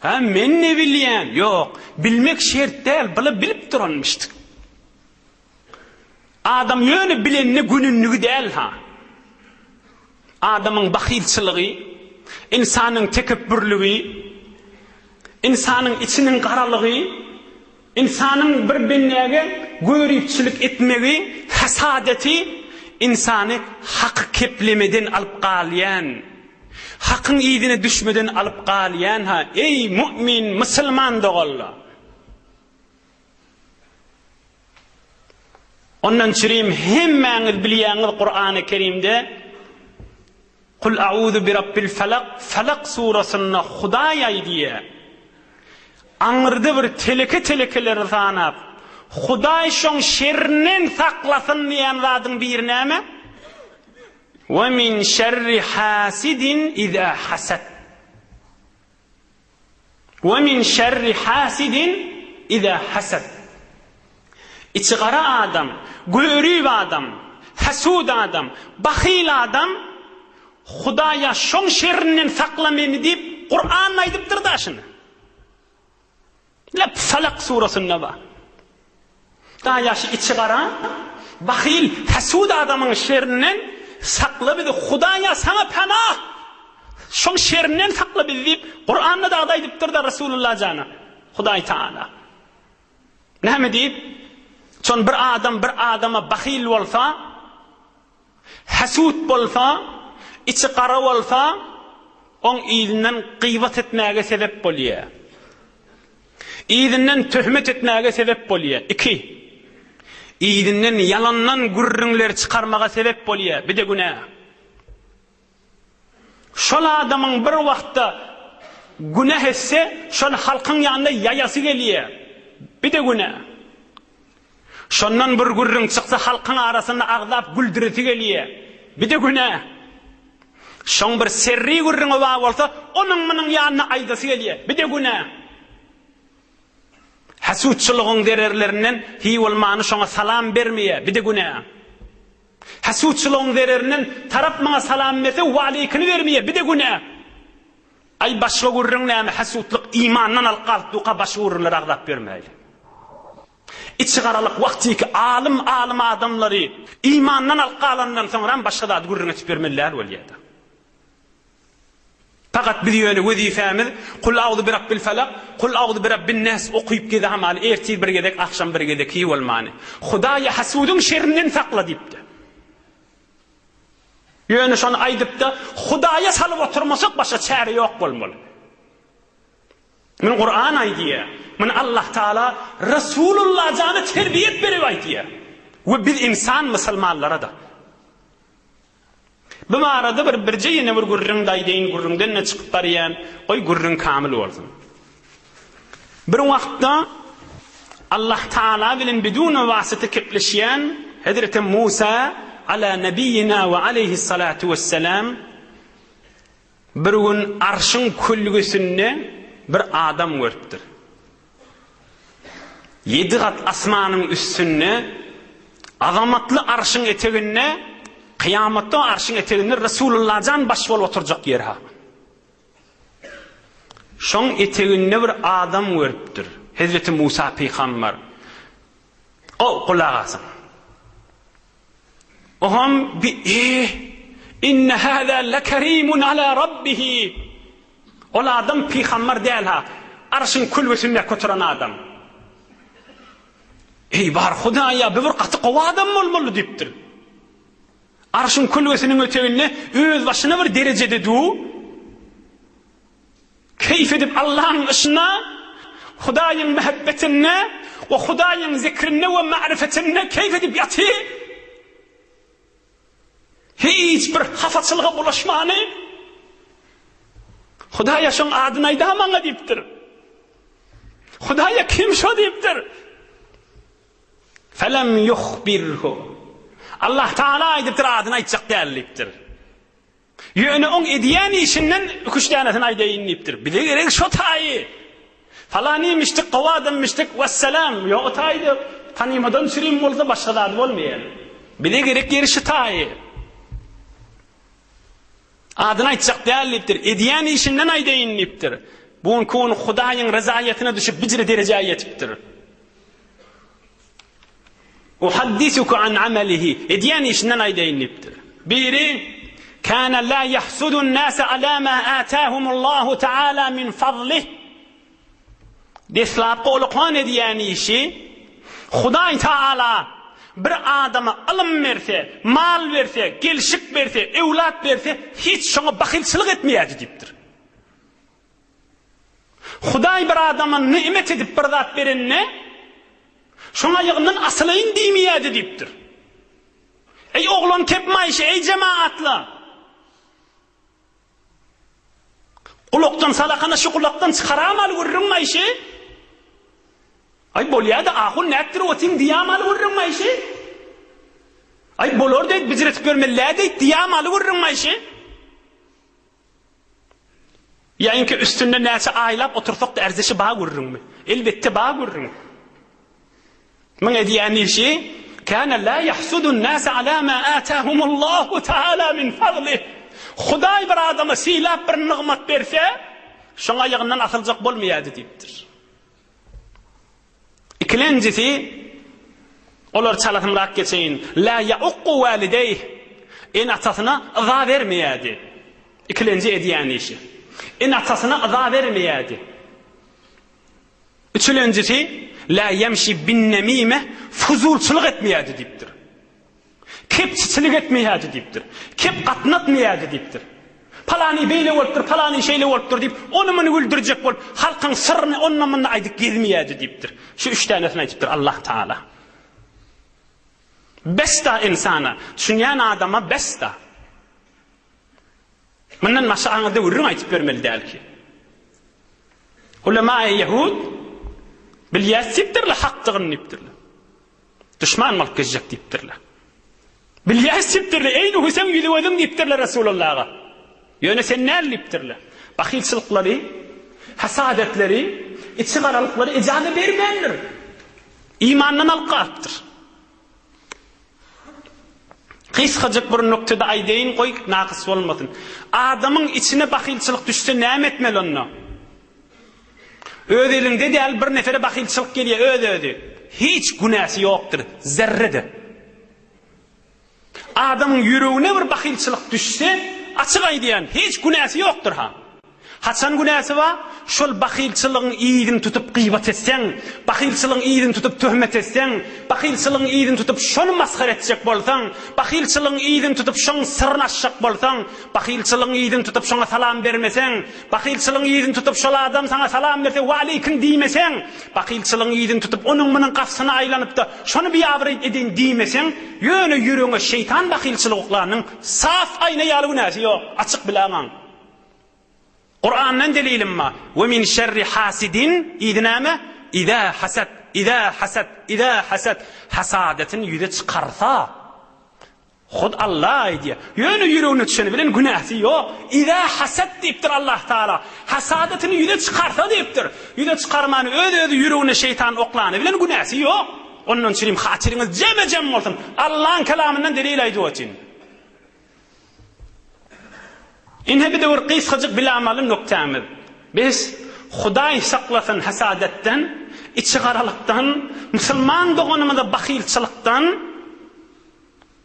Ha men ne bilýän? Ýok, bilmek şert däl, bula bilip duranmışdyk. Adam ýöne bilenni gününlügi däl ha. Adamyň bahilçylygy, insanyň tekebbürlügi, insanyň içiniň garalygy, insanyň bir-birine göýrüpçilik etmegi, hasadeti insany hak keplemeden alyp galýan. Hakyň ýygyna düşmeden alyp galýan ha. Ey mümin, musulman dogalla. Ondan çyryym hemmäňiz bilýäňiz Qur'an-ı Kerimde Kul a'udhu bi rabbil falaq, Falaq surasyna Hudaý aýdýar. Aňyrdy bir telekeler sanap, Hudaý şoň şerrinden saklasyn diýen zadyň bir näme? Ve min şerri hasidin iza hasad. Ve min şerri hasidin iza hasad. İçi gara adam, göýrüp adam, hasud adam, bahil adam Hudaýa şoň şerrinden saklamany diýip Qur'an aýdypdyr da şunu. Lep Falaq surasyna ba. Daýaşy içi gara, bahil, hasud adamyň şerrinden sakla bizi Hudaýa sana panah. Şoň şerrinden sakla bizi diýip Qur'anda da aýdypdyr da Rasulullah jana. Hudaý Taala. Näme diýip? Şoň bir adama bahil bolsa, hasud bolsa, içi qara bolsa, on ýylynden gıýbat etmäge sebep bolýar. Ýylynden töhmet etmäge sebep bolýar. 2. Ýylynden yalandan gürrüňler çykarmaga sebep bolýar. Bir de günah. Şol adamyň bir wagtda günah etse, şol halkyň ýanynda ýaýasy gelýär. Bir de günah. Şondan bir gürrüň çyksa halkyň arasynda agdap güldüreti gelýär. Bir de günah. Şoň bir serri gürrüň bar bolsa, onuň munyň ýanyna aýdasy gelýär. Bir de günah. Hasudçylygyň dererlerinden hi bolmany şoňa salam bermeýär. Bir de günah. Hasudçylygyň dererinden tarap maňa salam berse, we aleykyny bermeýär. Bir de günah. Ay başga gürrüň näme hasudlyk imandan alqaldyka başga gürrünler agdap bermeýär. İçi garalyk wagtyky alim adamlary imandan alqalandan soňra başga da gürrüň etip bermeler bolýardy. Fakat bir ýöne wezifämiz Kul a'udhu bi rabbil falaq, Kul a'udhu bi rabbin nas okyp gidemal erti bir gedek, akşam bir gedek hi bolmany. Hudaýa hasudyň şerrinden sakla diýipdi. Ýöne şonu aýdypdy, Hudaýa salyp oturmasak başga çäre ýok bolmaly. Men Qur'an aýdýar. Men Allah Taala Rasulullah jany terbiýet berip aýdýar. We biz insan musulmanlara da. Bu arada bir jeyne bir gürrüň daýdyň gürrüňden ne çykyp barýan, oý gürrüň kamil bolsun. Bir wagtda Allah Taala bilen bidun wasyta kepleşýän Hazreti Musa ala nabiyyina we alayhi salatu vesselam bir gün arşyň küllügesinde bir adam görüpdir. 7 gat asmanyň üstünde azamatly arşyň eteginde Kıyamatda arşyň eteginde Rasulullah jan baş bolup oturjak yer ha. Şoň eteginde bir adam görüpdir. Hazreti Musa peýgamber. O kulak asyn. Oham bi inne hada lekerimun ala rabbih. Ol adam peýgamber däl ha. Arşyň külbesinde kötüren adam. Ey bar Hudaýa bir gaty gowa adam bolmaly diýipdir. Arşyň külbesiniň öteginde öz başyna bir derejede du. Keyf edip Allah'ın ışına, Hudaýyň muhabbetine ve Hudaýyň zikrine ve ma'rifetine keyf edip yatı. Hiç bir hafaçylyga bulaşmany. Hudaýa şoň adyny aýda maňa diýipdir. Hudaýa kim şo diýipdir? Felem yuhbirhu. Allah Taala aýdypdyr adyny aýtjak dälipdir. Ýöne oň edýän işinden üçdänesini aýdaýyn diýipdir. Bile gerek şo taýy. Falany mişdik, gowadym mişdik, vesselam. Ýa o taýdy tanymadan sürim bolsa başga zat bolmaýar. Bile gerek ýeri şo taýy. Adyny aýtjak dälipdir. Edýän işinden aýdaýyn diýipdir. Buň konu Hudaýyň rezaýatyna düşüp bijre derejäge ýetipdir. Uhaddisuka an amalihi. Edýän işinden aýdaýyndypdir. Biri kana la yahsudun nas ala ma atahumullahu taala min fadlih. Deslap bolqan edýän işi Hudaý taala bir adama ilm berse, mal berse, gelşik berse, ewlat berse, hiç şoňa bahilçilik etmeýärdi diýipdir. Hudaý bir adama nimet edip bir zat berenne şoňa ýygyndan asylaýyn diýmeýärdi diýipdir. Ey oglan kepmaýşy, ey jemaatla. Ulukdan salakana şu kulaktan çıkaramalı vururmayşy. Ay bolýa da ahul nätdir otin diýamaly vururmayşy. Ay bolor diýip bijretip görmellädi diýamaly vururmayşy. Ýa-ni üstünde näçe aýlap otursak da erzişi baý vururmy? Elbetde baý vururmy? Men edýän işi kana la yahsudun nas ala ma atahumullahu taala min fadlih. Hudaý bir adama silap bir nigmat berse, şoňa ýygyndan asyljak bolmaýardy diýipdir. İkincisi, olar çalatymrak geçeyin. La ya'uqqu walidayh. En atasyna ıza vermeýärdi. İkinci edýän işi. En atasyna ıza vermeýärdi. Üçüncüsi, la yemşi bin nemime. Fuzulçylyk etmeýärdi diýipdir. Kepçiçilik etmeýärdi diýipdir. Kep gatnatmaýärdi diýipdir. Palany beýle bolupdyr, palany şeýle bolupdyr diýip, onu muny güldürjek bolup, halkyň sirrini ondan muny aýdyp gezmeýärdi diýipdir. Şu üç tanesini aýdypdyr Allah Taala. Besta insana, düşünýän adama besta. Mundan maşaňyda urun aýdyp bermeli dälki. Ulema-i Yahud bilýäsipdirler hakdygyny diýipdirler. Düşman mal gezjek diýipdirler. Bilýäsipdirler, eýni Hüseyin ýülewedim diýipdirler Rasulullah'a. Ýöne sen nälepdirler? Bahilçiliklary, hasadetleri, içi garalyklary ijazat bermeýändir. İmandan alqapdyr. Kysgaçyk bir noktada aýdaýyn goý, naqys bolmasyn. Adamyň içine bahilçilik düşse näme etmeli onu? Öz elinde däl bir nefere bahilçilik gelýär, özi. Hiç günäsi ýokdur, zerrede. Adamyň ýüregine bir bahilçilik düşse, açık aýdýan, hiç günäsi ýokdur ha. Haçan günäsi var? Şol bahilçiligiň ýygyny tutup gıýbat etseň, bahilçiligiň ýygyny tutup töhmet etseň, bahilçiligiň ýygyny tutup şonu maskhara etjek bolsaň, bahilçiligiň ýygyny tutup şoň sirni açjak bolsaň, bahilçiligiň ýygyny tutup şoňa salam bermeseň, bahilçiligiň ýygyny tutup şol adam saňa salam berse, "Wa aleykum" diýmeseň, bahilçiligiň ýygyny tutup onuň munyň gafsyna aýlanyp da şonu biýabry edin diýmeseň, ýöne ýüregiňe şeytan bahilçiliklarynyň saf aýna ýaly günäsi ýok, açyk biläňäň. Kur'an'dan delilim ma. Ve min şerri hasidin idname idâ hasad, idâ hasad, idâ hasad. Hasadetin yüze çıkarsa. Hud Allah diye. Yönü yüreğini düşeni bilen günahsi yok. İdâ hasad deyiptir Allah Teala. Hasadetin yüze çıkarsa deyiptir. Yüze çıkarmanı öde yüreğine şeytan oklanı bilen günahsi yok. Onun için hatırınız cem olsun. Allah'ın kelamından delil aydı için. İnhe bir de bir kysgaçyk bilamalym noktamyz. Biz Hudaý saklasyn hasadetden, içi garalykdan, musulman doganymyzda bahilçilykdan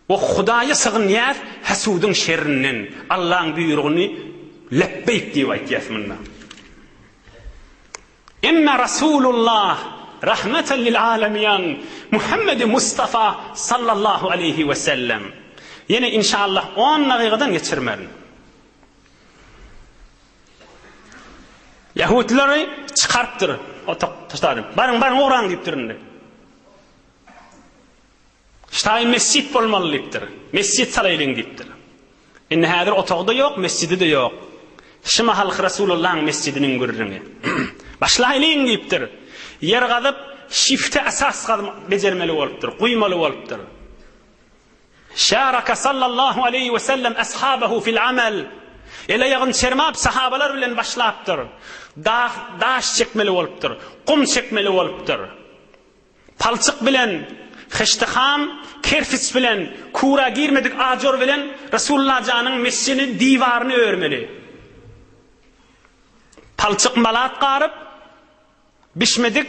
we Hudaýa sığynýar hasudyň şerrinden. Allah'ın buyrugunu lebbeyk diýip aýtýasmynda. Inna Rasulullah rahmeten lil alamin Muhammed Mustafa sallallahu aleyhi ve sellem. Yine inşallah 10 daqiqadan geçirmerin. Yahudileri çıkarptır. Taşlarım. Barın oğran deyiptirindi. İşte mescid bolmaly deyiptir. Mescid salaýlyň deyiptir. Indi häzir otagda yok, mescidi de yok. Şima halk Rasulullah'ın mescidinin görürüňi. Başlaýlyň deyiptir. Yer gazyp şifte asas bejermeli bolupdyr, guýmaly bolupdyr. Şaraka sallallahu aleyhi ve sellem ashabahu fil amel. Ele ýagyn çermap sahabalar bilen başlapdyr. Daş çekmeli bolupdyr, kum çekmeli bolupdyr. Palçyk bilen, heştiham, kerfis bilen, kura girmedik ajor bilen Rasulullah janyň mescidiniň diýwaryny örmeli. palçık malat qarıp, bişmedik,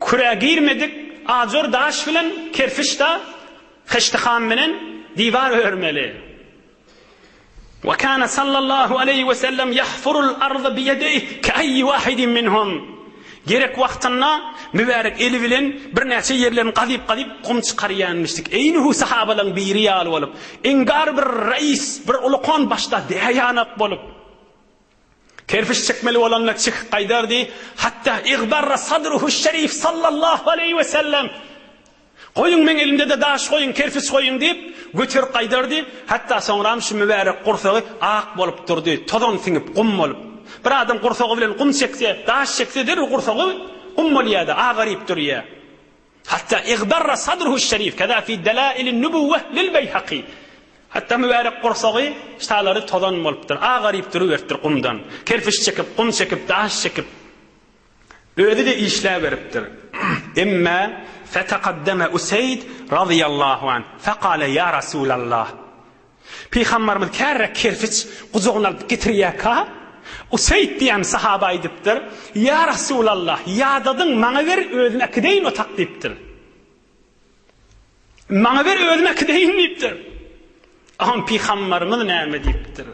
küre girmedik, ajor daş bilen kerfişta, heştiham bilen divar örmeli. وكان صلى الله عليه وسلم يحفر الأرض بيديه كأي واحد منهم. Gerek vaxtında mübarek eli bilen bir neçe yerlerini qadip qum çıqaryanmıştık. Eynuhu sahabaların bir riyal olup, engar bir reis, bir ulukon başta deyanak bolup. Kerfiş çekmeli olanlar çık qaydardı. Hatta iğbarra sadruhu şerif sallallahu aleyhi ve sellem. Koyun men elimde de daş koyun, kerfiş koyun deyip götür qaydardı. Hatta sonra şu mübarek qursağı aq bolup durdu. Todon singip qum bolup. Bir adam qursağı bilen qum çekse, daş çekse der qursağı qum bolýady, ağaryp durýar. Hatta iğbarra sadruhu şerif kada fi dalailin nubuwwah lil Beyhaqi. Hatta mübarek qursağı ştalary todon bolupdyr, ağaryp duruverdir qumdan. Kerfiş çekip, qum çekip, daş çekip. Öýde de işläp beripdir. Emma فتقدم أسيد رضي الله عنه فقال يا رسول الله Peygamberimiz kärre kerfiç quzuğuna getirýärka Useyd diýen sahaba aýdypdyr. Ya Rasulallah, ýadadyň maňa ber özüne kideýin o tak diýipdir. Maňa ber özüne kideýin diýipdir. Aham Peygamberimiz näme diýipdir?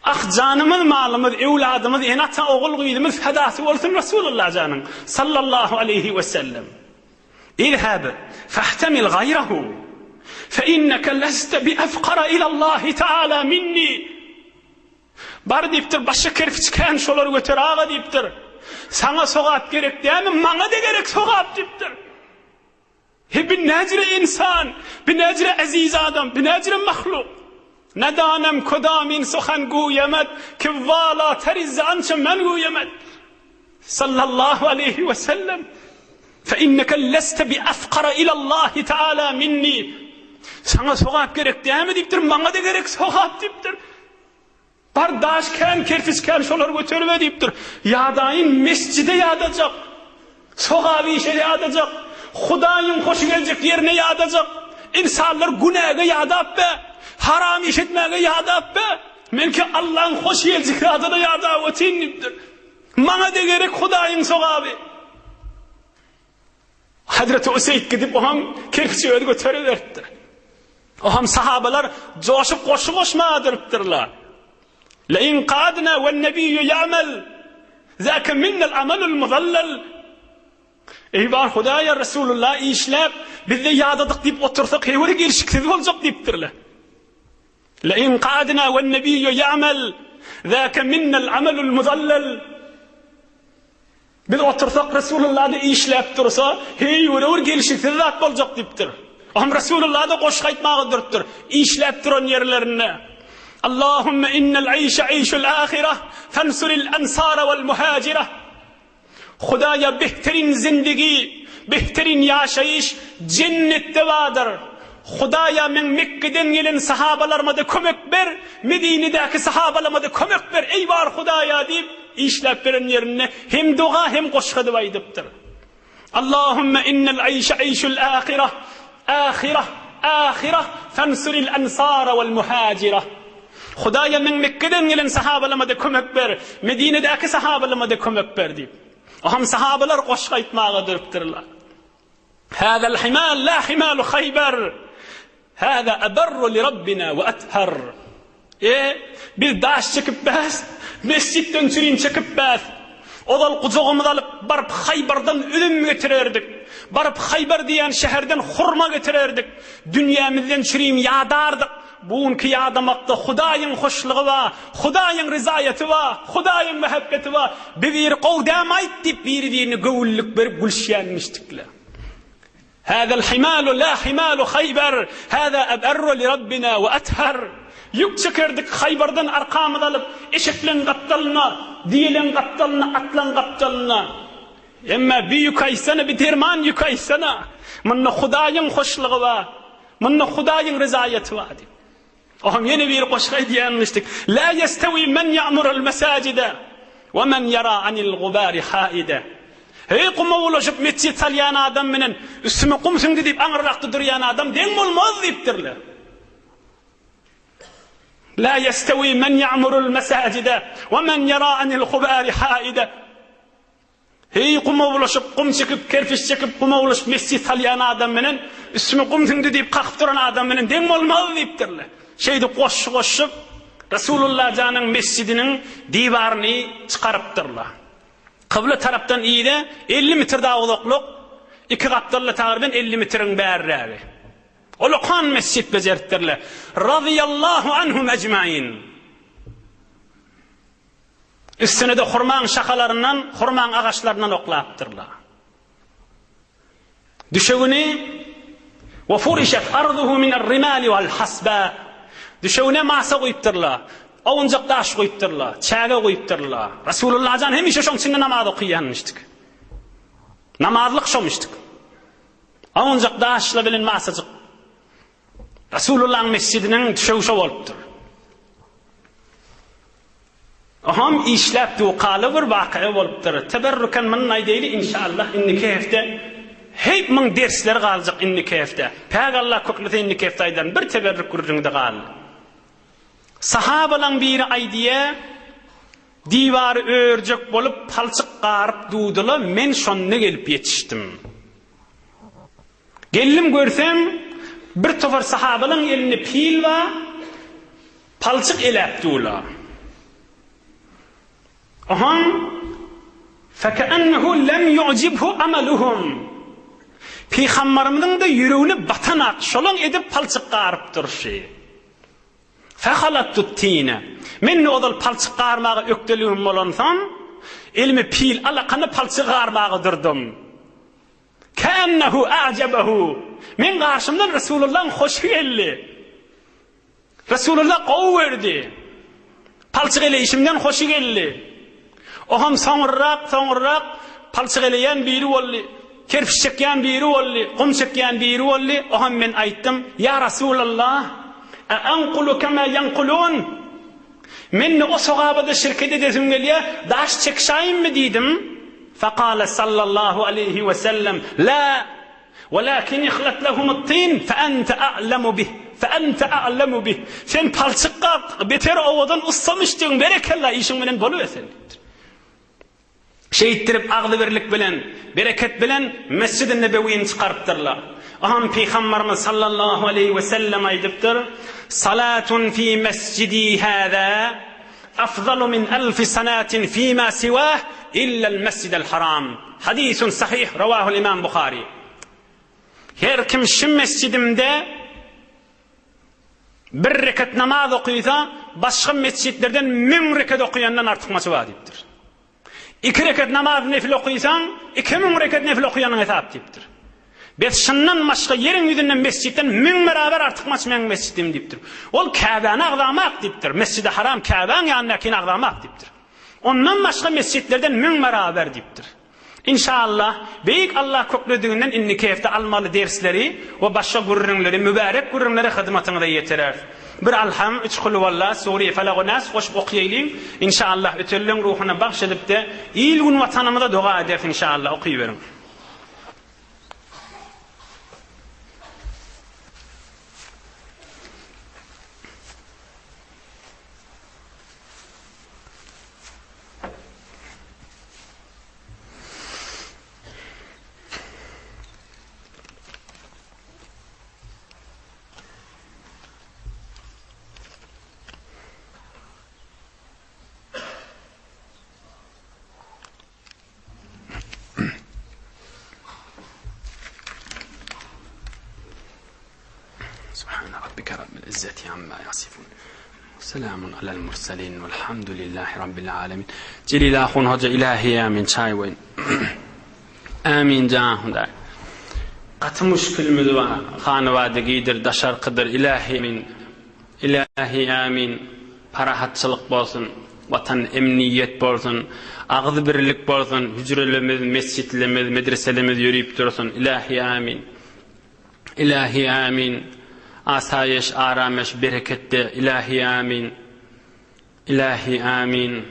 Ah canymyz, malymyz, ewladymyz, enata ogul güýdümüz fedasy bolsun Rasulullah janyň sallallahu aleyhi ve sellem. اذهب فاحتمل غيره فإنك لست بأفقر إلى الله تعالى مني. Bar diýipdir, başa kerpiçken şolar göter ağa diýipdir. Sana sogap gerek diými? Maňa da gerek sogap diýipdir. Bin necre insan, bin necre aziz adam, bin necre mahluk. Nedanem kodamin sohan goýemet ki vala teriz ança men goýemet. Sallallahu aleyhi ve sellem. فإنك لست بأفقر إلى الله تعالى مني. Sana sogap gerek diými diýipdir, maňa da gerek sogap diýipdir. Bardaşken, kerfisken şolar götürüp diýipdir. Ýadaýyn mescide ýadajak. Sogaby işe ýadajak. Hudaýyň hoşy geljek ýerine ýadajak. İnsanlar günaga ýadap be, haram işetmäge ýadap be. Menki Allah'ın hoşy geljek ýadada ýadap ötin diýipdir. Maňa da gerek Hudaýyň sogaby. Hazreti Useyd gidip oham kerpiçi ödü götürüverdi. Oham sahabalar coşup koşma durupdyrlar. La in qadna wan nabiyyu ya'mal zaka minna al-amal al-mudallal. Eybar Hudaýa Rasulullah işläp bizde ýadadyk diýip otursak hewre gelişiksiz boljak diýipdirler. La in qadna wan nabiyyu ya'mal zaka minna al-amal al-mudallal. Biz otursak Resulullah'da işläp dursa, hey ýörer gelişiksiz zat boljak diýipdir. Am Resulullah'da goşuk aýtmagy durupdyr. İşläp duran ýerlerine. Allahumme innal aýşa aýşul ahireh, fansuril ansara wal muhajira. Hudaýa behterin zindigi, behterin ýaşaýyş cennetde wadyr. Hudaýa men Mekke'den gelen sahabalarıma da kömek ber, Medine'deki sahabalarıma da kömek ber. Ey var Hudaýa diýip işläp beren ýerine hem dua hem goşuk aýdypdyr. Allahumme innal aýşa aýşul ahireh, ahireh fansuril ansara wal muhajira. Hudaýa men Mekke'den gelen sahabalarıma da kömek ber, Medine'deki sahabalarıma da kömek ber diýip. Aham sahabalar goşuk aýtmagy durupdyrlar. هذا الحمال لا حمال خيبر هذا أبر لربنا وأطهر. Biz daş çekip bäs, mescitten çürün çekip bäs. Odal kucağımızı alıp barıp Haybar'dan ölüm getirerdik. Barıp Haybar diyen şehirden hurma getirerdik. Dünyamızdan çürüyüm yadardık. Buğunki yadamakta Hudaýyň hoşluğu va, Hudaýyň rizayeti va, Hudaýyň mehabbeti va. Bir qowdam aýt diýip bir-birini göwüllük berip gülşýänmişdikler. هذا الحمال لا حمال خيبر هذا أبر لربنا وأطهر. Yük çekerdik Haybar'dan arkamızı alıp eşeklen kaptalına, diýelen kaptalına, atlan kaptalına. Emma bir yük aýsana, bir derman yük aýsana. Munna Hudaýyň hoşluğu va, munna Hudaýyň rizayeti va. Oham yeni bir goşuk aýdýanmışdyk. La yestawi men ya'murul masajida ve men yara anil gubari haida. Hey quma ulaşıp mescid salyan adam menen üstüme qumsun diýip aňyrlakdy durýan adam deň bolmaz diýipdirler. لا يستوي من يعمر المساجد ومن يرى عن الخبار حائدا. Hey qumawlaşıp, qum çekip, kerpiç çekip qumawlaşıp mescid salyan adam menen üstüme qum tindi deyip qalqıp duran adam menen deň bolmaly deyipdirler. Şeydi qoşup Rasulullah janın mescidinin divaryny çıkarıpdırlar. Kıbla tarapdan iyide 50 metr daha uzoqlyk, iki qapdalla taqriban 50 metrin bärrägi. Uluqan mescid bejertdirler. Radiyallahu anhum ecmaîn. Üstüne de hurman şakalarından, hurman ağaçlarından oklaptırlar. Düşevini ve furişet arduhu minel rimali vel hasba. Düşevine masa koyuptırlar. Oyuncak taş koyuptırlar. Çaga koyuptırlar. Resulullah can hemişe şoň içinde namaz okuyanmıştık. Namazlık şomıştık. Oyuncak taşla bilen masacık. Resulullah'ın mescidinin düşevşe olupdur. Aham işläpdi o qaly bir waqia bolupdyr. Teberrukan minna deyli inşallah inniki hefte hep min dersler galjak inniki hefte. Peýgamber kökneti inniki hefte aýdan bir teberruk gurjunda gal. Sahabalar biri aýdyýa diwary örjek bolup palçyk garyp duýdylar, men şonda gelip ýetişdim. Geldim görsem bir tofar sahabalar elinde pil we palçyk eläpdiler. Aham fekaennehu lem yu'cibhu amaluhum. Peygamberimizin de yüreğine batanak şolon edip palçık qarıp durşy. Fahalattu tine. Men odal palçık qarmagy ökdeliğim bolansam, elime pil alaqany palçık qarmagy durdum. Kaennehu a'jabahu. Men qarşymdan Resulullah'ın hoşy geldi. Resulullah gowy berdi. Palçık ele işimden hoşy geldi. Oham soňurrak palçyk eleýän biri boldy, kerpiç çekýän biri boldy, qum çekýän biri boldy. Oham men aýtdym: "Ya Rasulullah, anqulu kama yanqulun?" Men o sogabada şirket edesim gelýär, daş çekşaýynmy diýdim. Faqala sallallahu aleyhi ve sellem: "La, walakin ikhlat lahum at-tin fa anta a'lamu bih." فأنت أعلم به. Sen palçykka beter owadan ustamışdyň, berekellah işiň menen boluversen. Şehittirip ağlı birlik bilen, bereket bilen Mescid-i Nebevi'ni çıkarttırlar. Aham Peygamberimiz sallallahu aleyhi ve sellem aýdypdyr: "Salatun fi mescidi hada afdalu min 1000 sanatin fima siwah illa al-Mescid-el Haram." Hadisun sahih, rawahu İmam Bukhari. Her kim şu mescidimde bir rekat namaz okuysa, başka mescitlerden 1000 rekat okuyandan artykmasy wajipdir. 2 rekat namaz nefil okuysan, 2000 rekat nefil okuyanın hesap deyipdir. Biz şundan başka yerin yüzünden mescitten 1000 beraber artykmasy men mescidim deyipdir. Ol Ka'bany agdamak deyipdir. Mescid-i Haram Ka'bany ýanyndakini agdamak deyipdir. Ondan başka mescitlerden 1000 beraber deyipdir. İnşallah beýik Allah köklediginden inni keyfte almaly dersleri we başga gurrunlary, mübarek gurrunlary hyzmatyňyza ýeterer. Bir alham, 3 kul vallah, Suriye Falaq Nas goşup okuýaýlyň. İnşallah ötellüň ruhuna bagşadyp de ilgun watanymyza dua edip inşallah okuýberin. سبحان ربك رب العزة عما يصفون وسلام على المرسلين والحمد لله رب العالمين. Celil ahun hoca ilahi amin çayvayın. Amin cahunda. Qatı müşkülümüz var. Xanıvadıgidir, daşarqıdır. İlahi amin. İlahi amin. Parahatçılık bolsun. Vatan emniyet bolsun. Ağzı birlik bolsun. Hücrelerimiz, mescitlerimiz, medreselerimiz yürüyüp dursun. İlahi amin. İlahi amin. Asayiş, arameş, berekette. İlahi amin. İlahi amin.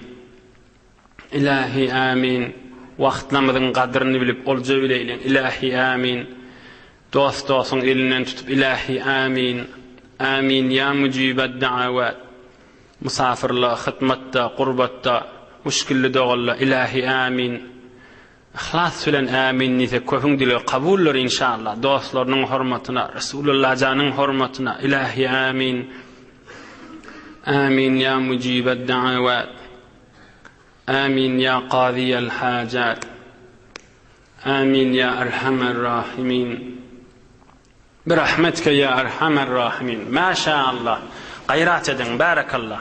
İlahi amin. Vaxtlamızın qadrini bilip olca bileylen. İlahi amin. Dostun elinden tutup ilahi amin. Amin ya mucibed da'avat. musafirla, hizmatda, gurbatda, müşkilli dogalla ilahi amin. İhlas bilen amin nise köpüň dili kabullar inşallah. Dostlarynyň hormatyna, Resulullah janyň hormatyna ilahi amin. Amin ya mujibed da'awat. Amin ya qadiyal hajat. Amin ya erhamer rahimin. Birahmetke ya erhamer rahimin. Maşallah. Gayrat edin. Barakallah.